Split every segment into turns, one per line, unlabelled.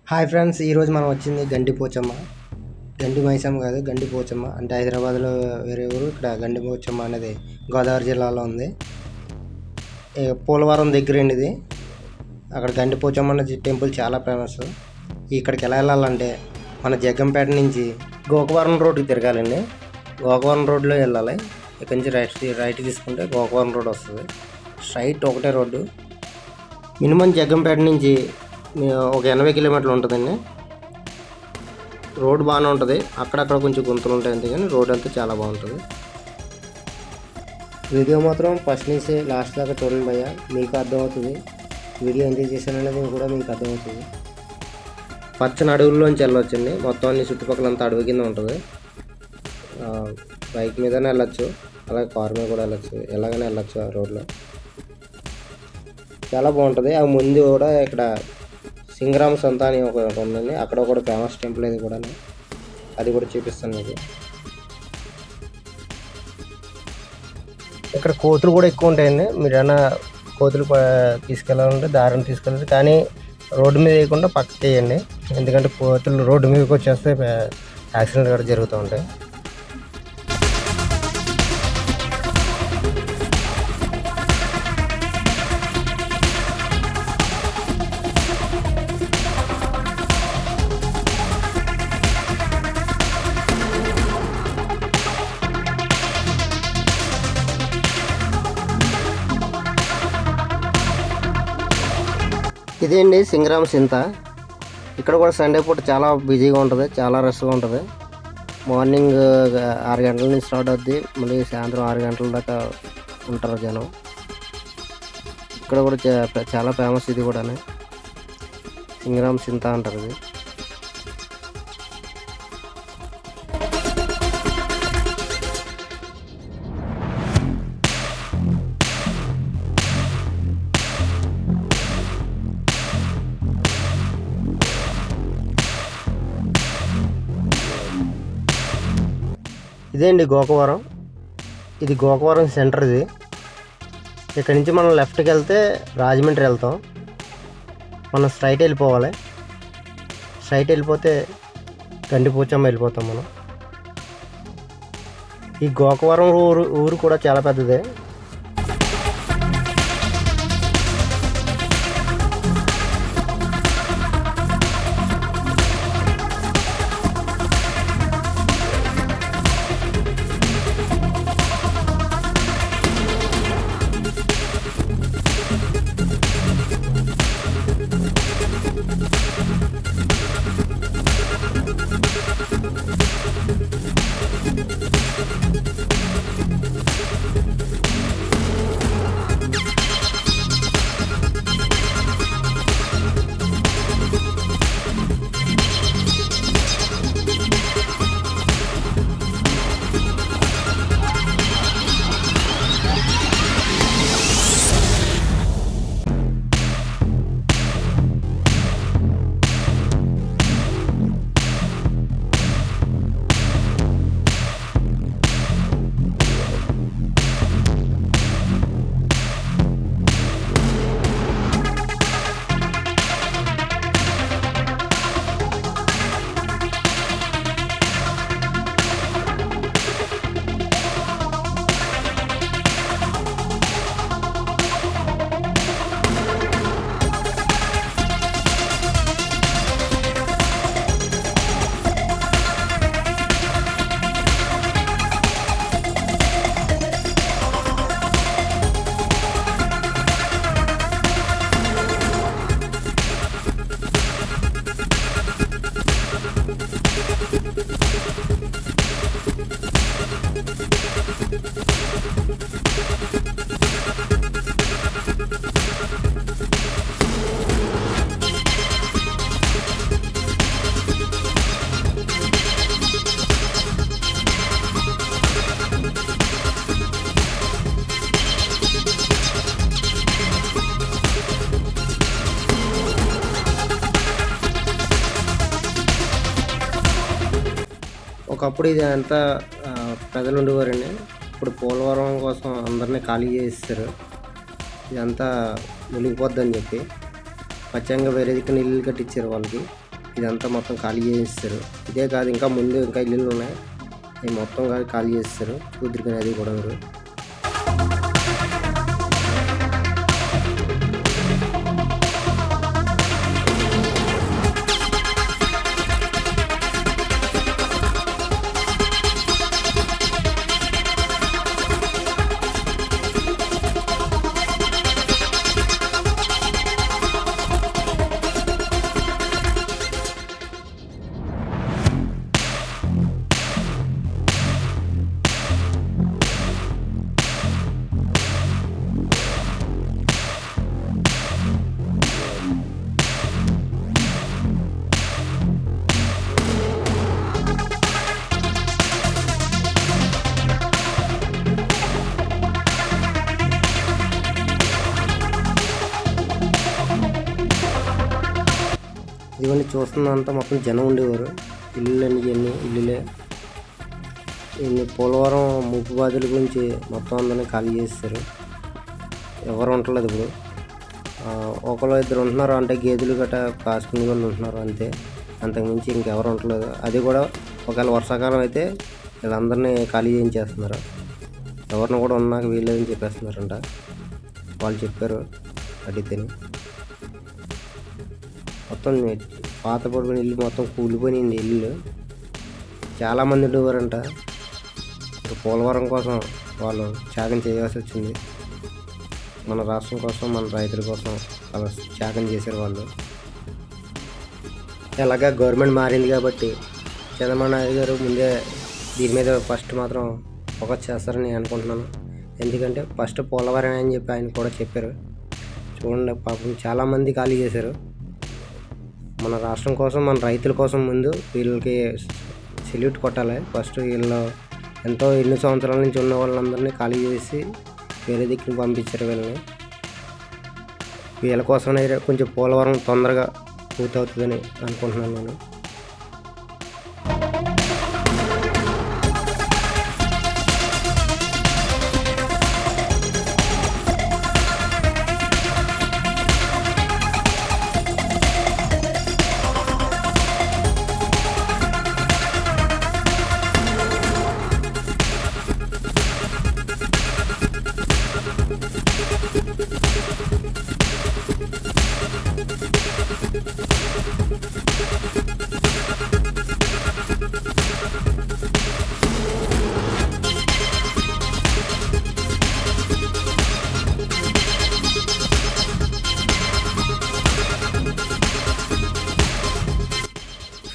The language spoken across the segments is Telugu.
హాయ్ ఫ్రెండ్స్, ఈరోజు మనం వచ్చింది గండి పోచమ్మ. గండి మైసమ్మ కాదు, గండి పోచమ్మ అంటే హైదరాబాద్లో వేరే ఊరు. ఇక్కడ గండి పోచమ్మ అనేది గోదావరి జిల్లాలో ఉంది. పోలవరం దగ్గరండి ఇది. అక్కడ గండి పోచమ్మ అనేది టెంపుల్ చాలా ఫేమస్. ఇక్కడికి ఎలా వెళ్ళాలంటే మన జగ్గంపేట నుంచి గోకవరం రోడ్డుకి తిరగాలండి. గోకవరం రోడ్లో వెళ్ళాలి. ఇక్కడ నుంచి రైట్ తీసుకుంటే గోకవరం రోడ్ వస్తుంది. స్ట్రైట్ ఒకటే రోడ్డు. మినిమం జగ్గంపేట నుంచి ఒక 80 కిలోమీటర్లు ఉంటుందండి. రోడ్ బాగానే ఉంటుంది. అక్కడక్కడ కొంచెం గుంతలు ఉంటాయి అంతే, కానీ రోడ్ అంతా చాలా బాగుంటుంది. వీడియో మాత్రం ఫస్ట్ నుంచి లాస్ట్ దాకా చూడండి భయ్య, మీకు అర్థమవుతుంది. వీడియో ఎంజాయ్ చేశాననేది కూడా మీకు అర్థమవుతుంది. పచ్చని అడవుల్లోంచి వెళ్ళొచ్చండి. మొత్తం అన్ని చుట్టుపక్కలంతా అడవి కింద ఉంటుంది. బైక్ మీదనే వెళ్ళచ్చు, అలాగే కార్ మీద కూడా వెళ్ళచ్చు, ఎలాగైనా వెళ్ళచ్చు. ఆ రోడ్లో చాలా బాగుంటుంది. ఆ ముందు కూడా ఇక్కడ సింగరామ సంత అని ఒక ఉందండి. అక్కడ కూడా ఫేమస్ టెంపుల్ అది కూడా, అది కూడా చూపిస్తాను మీకు. ఇక్కడ కోతులు కూడా ఎక్కువ ఉంటాయండి. మీరు ఏమైనా కోతులు తీసుకెళ్ళాలంటే దారిని తీసుకెళ్ళాలి, కానీ రోడ్డు మీద వేయకుండా పక్కకి వేయండి. ఎందుకంటే కోతులు రోడ్డు మీదకి వచ్చేస్తే యాక్సిడెంట్ కూడా జరుగుతూ ఉంటాయి. ఇదే అండి సింగరామ సింత. ఇక్కడ కూడా సండే పూట చాలా బిజీగా ఉంటుంది, చాలా రష్గా ఉంటుంది. మార్నింగ్ 6 గంటల నుంచి స్టార్ట్ అవుద్ది, మళ్ళీ సాయంత్రం 6 గంటల దాకా ఉంటారు జనం. ఇక్కడ కూడా చాలా ఫేమస్ ఇది కూడా, సింగరామ సింత అంటారు ఇది. ఇదే అండి గోకవరం. ఇది గోకవరం సెంటర్. ఇది ఇక్కడ నుంచి మనం లెఫ్ట్కి వెళ్తే రాజమండ్రి వెళ్తాం. మనం స్ట్రైట్ వెళ్ళిపోవాలి. స్ట్రైట్ వెళ్ళిపోతే గండి పోచమ్మ వెళ్ళిపోతాం మనం. ఈ గోకవరం ఊరు కూడా చాలా పెద్దదే. ఒకప్పుడు ఇది అంతా ప్రజలు ఉండేవారండి. ఇప్పుడు పోలవరం కోసం అందరినీ ఖాళీ చేస్తారు. ఇదంతా మునిగిపోద్దని చెప్పి పచ్చంగా వేరే దిక్కున ఇల్లు కట్టించారు వాళ్ళకి. ఇదంతా మొత్తం ఖాళీ చేసేస్తారు. ఇదే కాదు ఇంకా ముందు ఇంకా ఇల్లులు ఉన్నాయి, అవి మొత్తం ఖాళీ చేస్తారు. చూద్దరు అది కూడా మీరు. ఇవన్నీ చూస్తున్నంత మొత్తం జనం ఉండేవారు. ఇల్లులన్నీ ఇల్లులే. ఇన్ని పోలవరం ముప్పు బాధల గురించి మొత్తం అందరినీ ఖాళీ చేస్తారు. ఎవరు ఉండలేదు ఇప్పుడు. ఒకరు ఇద్దరు ఉంటున్నారు, అంటే గేదెలు గట్రా కాసుకునే వాళ్ళు ఉంటున్నారు అంతే. అంతకుమించి ఇంకెవరు ఉండలేదు. అది కూడా ఒకవేళ వర్షాకాలం అయితే వీళ్ళందరినీ ఖాళీ చేయించేస్తున్నారు. ఎవరిని కూడా ఉన్నాక వీళ్ళని చెప్పేస్తున్నారంట. వాళ్ళు చెప్పారు అడిగితేనే. మొత్తం పాత పడిపోయిన ఇల్లు మొత్తం కూలిపోయింది. ఇల్లు చాలామంది ఉండేవారంట. పోలవరం కోసం వాళ్ళు త్యాగం చేయాల్సి వచ్చింది. మన రాష్ట్రం కోసం, మన రైతుల కోసం అలా త్యాగం చేశారు వాళ్ళు. ఎలాగా గవర్నమెంట్ మారింది కాబట్టి చంద్రబాబు నాయుడు గారు ముందే దీని మీద ఫస్ట్ మాత్రం ఫోకస్ చేస్తారని నేను అనుకుంటున్నాను. ఎందుకంటే ఫస్ట్ పోలవరం అని చెప్పి ఆయన కూడా చెప్పారు. చూడండి, పాపం చాలామంది ఖాళీ చేశారు. మన రాష్ట్రం కోసం, మన రైతుల కోసం ముందు వీళ్ళకి సెల్యూట్ కొట్టాలి. ఫస్ట్ వీళ్ళు ఎంతో ఎన్ని సంవత్సరాల నుంచి ఉన్న వాళ్ళందరినీ ఖాళీ చేసి వేరే దిక్కుని పంపించారు వీళ్ళని. వీళ్ళ కోసమే కొంచెం పోలవరం తొందరగా పూర్తవుతుందని అనుకుంటున్నాను నేను.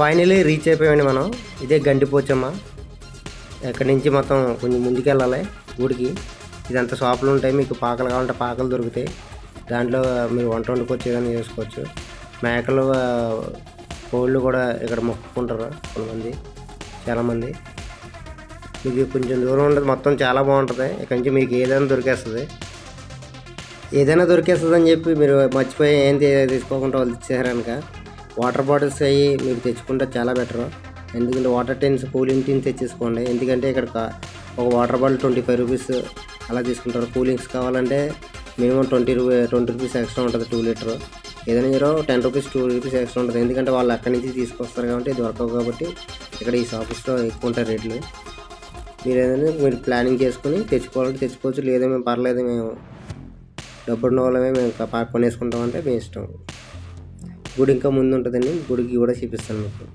ఫైనలీ రీచ్ అయిపోయామండి మనం. ఇదే గండిపోచమ్మ. ఎక్కడి నుంచి మొత్తం కొంచెం ముందుకు వెళ్ళాలి గుడికి. ఇదంతా షాపులు ఉంటాయి. మీకు పాకలు కావాలంటే పాకలు దొరుకుతాయి. దాంట్లో మీరు వంట వండుకోవచ్చు, ఏదైనా చేసుకోవచ్చు. మేకలు, కోళ్ళు కూడా ఇక్కడ మొక్కుకుంటారు కొంతమంది, చాలామంది. మీకు కొంచెం దూరం ఉంటుంది, మొత్తం చాలా బాగుంటుంది. ఇక్కడ నుంచి మీకు ఏదైనా దొరికేస్తుంది అని చెప్పి మీరు మర్చిపోయి ఏం తీసుకోకుండా వాళ్ళు ఇచ్చేసారనుక వాటర్ బాటిల్స్ అవి మీరు తెచ్చుకుంటే చాలా బెటర్. ఎందుకంటే వాటర్ టిన్స్, కూలింగ్ టిన్స్ తెచ్చేసుకోండి. ఎందుకంటే ఇక్కడ ఒక వాటర్ బాటిల్ 25 రూపీస్ అలా తీసుకుంటారు. కూలింగ్స్ కావాలంటే మినిమం 20 రూపీస్ ఎక్స్ట్రా ఉంటుంది 2 లీటర్. ఏదైనా మీరు 10 రూపీస్ 2 రూపీస్ ఎక్స్ట్రా ఉంటుంది. ఎందుకంటే వాళ్ళు అక్కడి నుంచి తీసుకొస్తారు కాబట్టి దొరకవు. కాబట్టి ఇక్కడ ఈ షాప్స్లో ఎక్కువ ఉంటాయి రేట్లు. మీరు ప్లానింగ్ చేసుకుని తెచ్చుకోవాలంటే తెచ్చుకోవచ్చు. లేదా మేము పర్లేదు, మేము డబ్బున్న వాళ్ళమే, మేము కొనేసుకుంటామంటే మీ ఇష్టం. గుడి ఇంకా ముందు ఉంటుందండి, గుడికి కూడా చూపిస్తాను మీకు.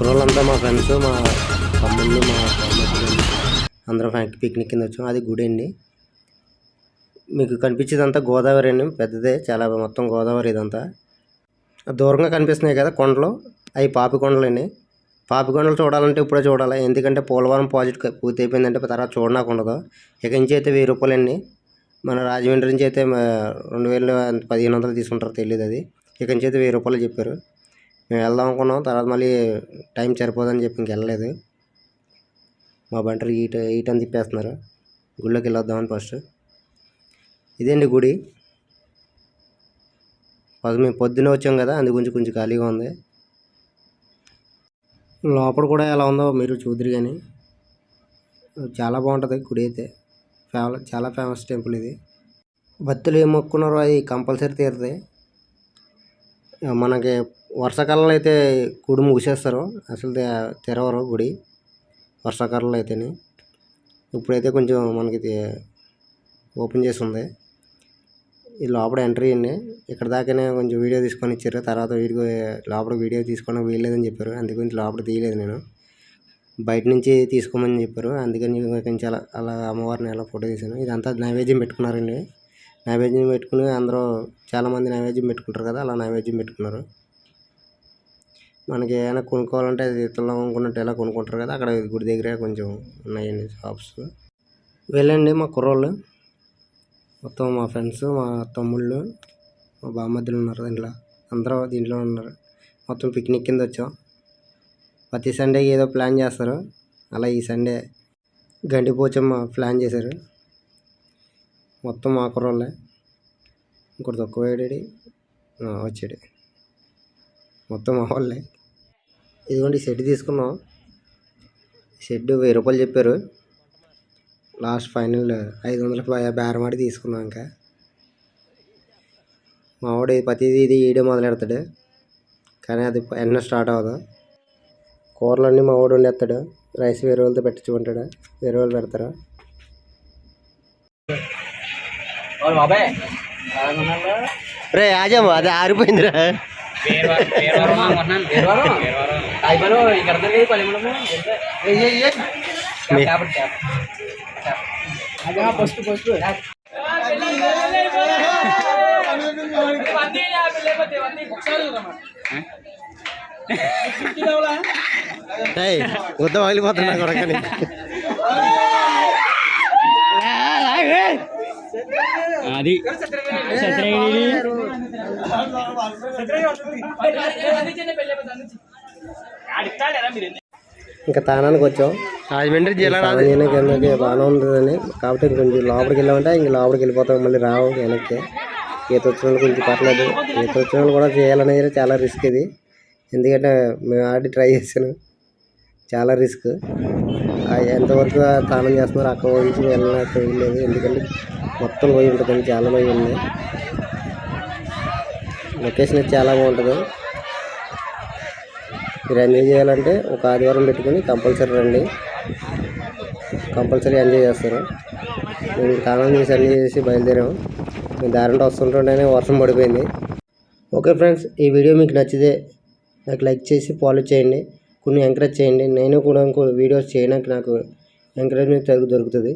కుర్రోళ్ళంతా మా ఫ్రెండ్స్, మా తమ్ముళ్ళు, మా అందరం పిక్నిక్ కింద వచ్చాం. అది గుడి అండి. మీకు కనిపించేదంతా గోదావరి అండి, పెద్దదే చాలా, మొత్తం గోదావరి ఇదంతా. దూరంగా కనిపిస్తున్నాయి కదా కొండలు, అవి పాపికొండలు అండి. పాపికొండలు చూడాలంటే ఇప్పుడే చూడాలి, ఎందుకంటే పోలవరం ప్రాజెక్ట్ పూర్తి అయిపోయిందంటే తర్వాత చూడడానికి ఉండదు. ఇక నుంచి అయితే 1000 రూపాయలండి. మన రాజమండ్రి నుంచి అయితే 2000 1500 తీసుకుంటారు, తెలియదు అది. ఇక నుంచి అయితే 1000 రూపాయలు చెప్పారు. మేము వెళ్దాం అనుకున్నాం, తర్వాత మళ్ళీ టైం సరిపోదని చెప్పి ఇంకెళ్ళలేదు. మా బంటరు ఈటని తిప్పేస్తున్నారు. గుళ్ళోకి వెళ్ళొద్దామని ఫస్ట్. ఇదేంటి గుడి. మేము పొద్దున్నే వచ్చాం కదా, అందు గురించి కొంచెం ఖాళీగా ఉంది. లోపల కూడా ఎలా ఉందో మీరు చూద్దరు కానీ చాలా బాగుంటుంది గుడి అయితే. చాలా ఫేమస్ టెంపుల్ ఇది. భక్తులు ఏం మొక్కున్నారో అది కంపల్సరీ తీరుతాయి. మనకి వర్షాకాలంలో అయితే గుడి మూసేస్తారు, అసలు తెరవరు గుడి వర్షాకాలంలో అయితేనే. ఇప్పుడైతే కొంచెం మనకి ఓపెన్ చేసి ఉంది. ఇది లోపల ఎంట్రీ అండి. ఇక్కడ దాకానే కొంచెం వీడియో తీసుకొని ఇచ్చారు, తర్వాత లోపల వీడియో తీసుకోవడం వీల్లేదని చెప్పారు, అందుకని లోపల తీయలేదు నేను. బయట నుంచి తీసుకోమని చెప్పారు, అందుకని కొంచెం అలా అమ్మవారిని అలా ఫోటో తీసాను. ఇదంతా నైవేద్యం పెట్టుకున్నారండి. నైవేద్యం పెట్టుకుని అందరూ చాలామంది నైవేద్యం పెట్టుకుంటారు కదా, అలా నైవేద్యం పెట్టుకున్నారు. మనకి ఏమైనా కొనుక్కోవాలంటే అది ఇతరులు కొనుక్కున్నట్టు ఎలా కొనుక్కుంటారు కదా, అక్కడ గుడి దగ్గర కొంచెం ఉన్నాయండి షాప్స్. వెళ్ళండి మా కుర్రోళ్ళు మొత్తం, మా ఫ్రెండ్స్, మా తమ్ముళ్ళు, మా బామ్మద్దులు ఉన్నారు దీంట్లో, అందరూ దీంట్లో ఉన్నారు. మొత్తం పిక్నిక్ కింద వచ్చాం. ప్రతి సండేకి ఏదో ప్లాన్ చేస్తారు, అలా ఈ సండే గండిపోచమ్మ ప్లాన్ చేశారు. మొత్తం మా కుర్రోళ్ళే, ఇంకోటి తక్కువ వేడి వచ్చాడు, మొత్తం మా వాళ్ళే. ఇదిగోండి షెడ్ తీసుకున్నాం. షెడ్ 1000 రూపాయలు చెప్పారు, లాస్ట్ ఫైనల్ 500 బేరమాడి తీసుకున్నాం. ఇంకా మా వాడు ప్రతిదీ ఇది వీడియో మొదలెడతాడు, కానీ అది ఎన్నో స్టార్ట్ అవ్వదు. కూరలన్నీ మా వాడు వండేస్తాడు, రైస్ వేరే వాళ్ళతో పెట్టించుకుంటాడు, వేరే వాళ్ళు పెడతారు. రే ఆజాము అది ఆరిపోయిందిరా. ఉద్దం ఆగిలిపోతున్నా కొరకని.
అది
ఇంకా తానానికి వచ్చాం. రాజమండ్రి జిల్లా కిందకి బాగానే ఉంటుందని, కాబట్టి కొంచెం లోపలికి వెళ్ళామంటే ఇంక లోపలికి వెళ్ళిపోతాం, మళ్ళీ రావు వెనక్కి. ఈత వచ్చిన వాళ్ళు కొంచెం పర్లేదు, ఈత వచ్చిన వాళ్ళు కూడా చేయాలనేది చాలా రిస్క్ ఇది, ఎందుకంటే మేము ఆల్రెడీ ట్రై చేసాను, చాలా రిస్క్. ఎంతవరకు స్నానం చేస్తున్నారు అక్కడ నుంచి వెళ్ళలేదు, ఎందుకంటే మొత్తం లోయ ఉంటుందండి, చాలా లోయ ఉంది. లొకేషన్ అయితే చాలా బాగుంటుంది. మీరు ఎంజాయ్ చేయాలంటే ఒక ఆదివారం పెట్టుకుని కంపల్సరీ రండి, కంపల్సరీ ఎంజాయ్ చేస్తారు. మేము స్నానం చేసి అన్నీ చేసి బయలుదేరాము. మేము దారంలో వస్తుంటేనే వర్షం పడిపోయింది. ఓకే ఫ్రెండ్స్, ఈ వీడియో మీకు నచ్చితే నాకు లైక్ చేసి ఫాలో చేయండి, కొన్ని ఎంకరేజ్ చేయండి. నేను కూడా ఇంకో వీడియోస్ చేయడానికి నాకు ఎంకరేజ్మెంట్ దొరుకుతుంది.